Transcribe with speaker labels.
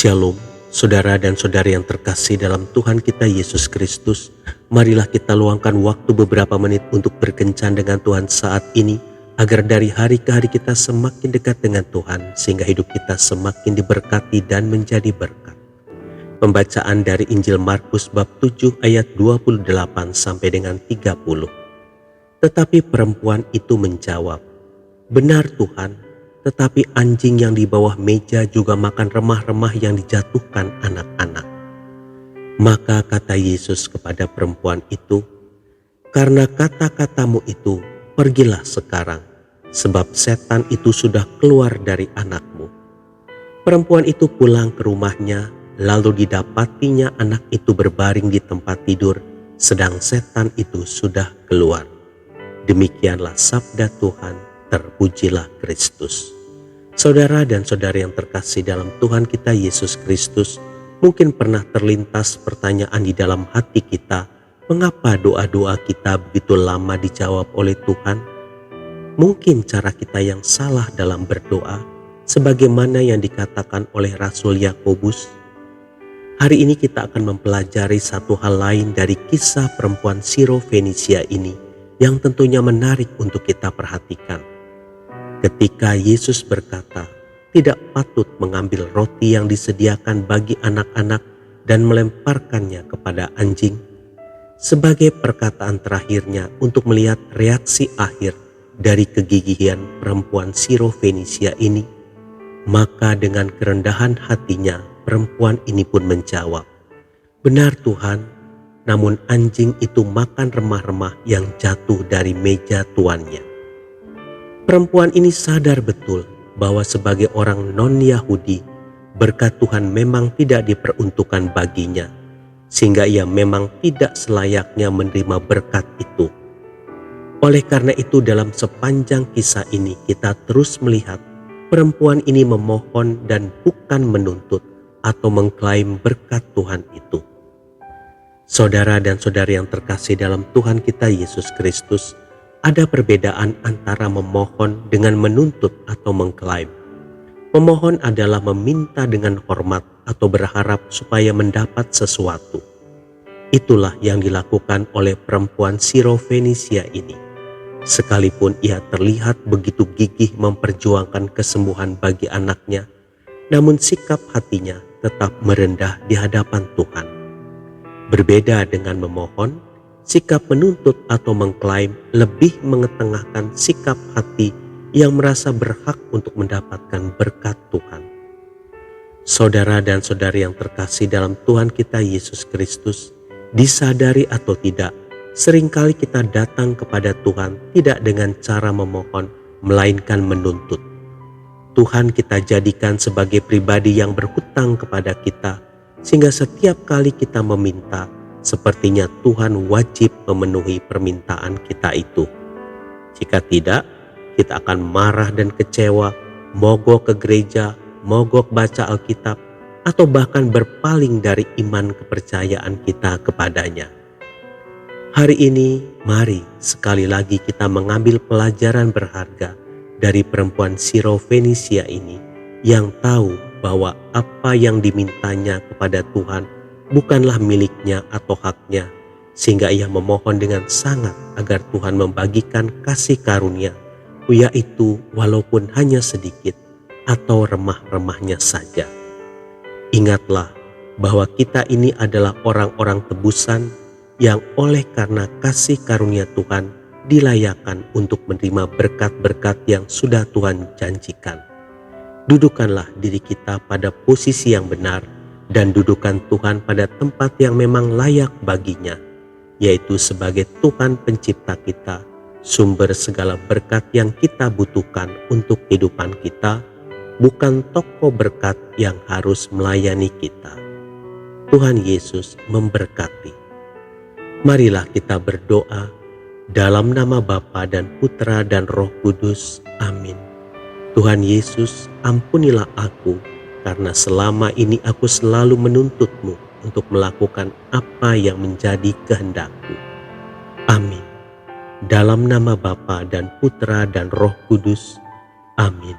Speaker 1: Shalom, saudara dan saudari yang terkasih dalam Tuhan kita Yesus Kristus. Marilah kita luangkan waktu beberapa menit untuk berkencan dengan Tuhan saat ini, agar dari hari ke hari kita semakin dekat dengan Tuhan, sehingga hidup kita semakin diberkati dan menjadi berkat. Pembacaan dari Injil Markus bab 7 ayat 28 sampai dengan 30. Tetapi perempuan itu menjawab, "Benar Tuhan, tetapi anjing yang di bawah meja juga makan remah-remah yang dijatuhkan anak-anak." Maka kata Yesus kepada perempuan itu, "Karena kata-katamu itu, pergilah sekarang, sebab setan itu sudah keluar dari anakmu." Perempuan itu pulang ke rumahnya, lalu didapatinya anak itu berbaring di tempat tidur, sedang setan itu sudah keluar. Demikianlah sabda Tuhan, terpujilah Kristus. Saudara dan saudari yang terkasih dalam Tuhan kita Yesus Kristus, mungkin pernah terlintas pertanyaan di dalam hati kita, mengapa doa-doa kita begitu lama dijawab oleh Tuhan? Mungkin cara kita yang salah dalam berdoa, sebagaimana yang dikatakan oleh Rasul Yakobus. Hari ini kita akan mempelajari satu hal lain dari kisah perempuan Sirofenisia ini, yang tentunya menarik untuk kita perhatikan. Ketika Yesus berkata, tidak patut mengambil roti yang disediakan bagi anak-anak dan melemparkannya kepada anjing, sebagai perkataan terakhirnya untuk melihat reaksi akhir dari kegigihan perempuan Sirofenisia ini, maka dengan kerendahan hatinya perempuan ini pun menjawab, "Benar Tuhan, namun anjing itu makan remah-remah yang jatuh dari meja tuannya." Perempuan ini sadar betul bahwa sebagai orang non-Yahudi, berkat Tuhan memang tidak diperuntukkan baginya, sehingga ia memang tidak selayaknya menerima berkat itu. Oleh karena itu dalam sepanjang kisah ini kita terus melihat perempuan ini memohon dan bukan menuntut atau mengklaim berkat Tuhan itu. Saudara dan saudari yang terkasih dalam Tuhan kita Yesus Kristus, ada perbedaan antara memohon dengan menuntut atau mengklaim. Memohon adalah meminta dengan hormat atau berharap supaya mendapat sesuatu. Itulah yang dilakukan oleh perempuan Sirofenisia ini. Sekalipun ia terlihat begitu gigih memperjuangkan kesembuhan bagi anaknya, namun sikap hatinya tetap merendah di hadapan Tuhan. Berbeda dengan memohon, sikap menuntut atau mengklaim lebih mengetengahkan sikap hati yang merasa berhak untuk mendapatkan berkat Tuhan. Saudara dan saudari yang terkasih dalam Tuhan kita Yesus Kristus, disadari atau tidak, seringkali kita datang kepada Tuhan tidak dengan cara memohon, melainkan menuntut. Tuhan kita jadikan sebagai pribadi yang berhutang kepada kita, sehingga setiap kali kita meminta, sepertinya Tuhan wajib memenuhi permintaan kita itu. Jika tidak, kita akan marah dan kecewa, mogok ke gereja, mogok baca Alkitab, atau bahkan berpaling dari iman kepercayaan kita kepadanya. Hari ini, mari sekali lagi kita mengambil pelajaran berharga dari perempuan Sirofenisia ini, yang tahu bahwa apa yang dimintanya kepada Tuhan bukanlah miliknya atau haknya, sehingga ia memohon dengan sangat agar Tuhan membagikan kasih karunia, yaitu walaupun hanya sedikit atau remah-remahnya saja. Ingatlah bahwa kita ini adalah orang-orang tebusan yang oleh karena kasih karunia Tuhan dilayakan untuk menerima berkat-berkat yang sudah Tuhan janjikan. Dudukkanlah diri kita pada posisi yang benar dan dudukan Tuhan pada tempat yang memang layak baginya, yaitu sebagai Tuhan pencipta kita, sumber segala berkat yang kita butuhkan untuk kehidupan kita, bukan toko berkat yang harus melayani kita. Tuhan Yesus memberkati. Marilah kita berdoa dalam nama Bapa dan Putra dan Roh Kudus. Amin. Tuhan Yesus, ampunilah aku, karena selama ini aku selalu menuntutmu untuk melakukan apa yang menjadi kehendakku. Amin. Dalam nama Bapa dan Putra dan Roh Kudus. Amin.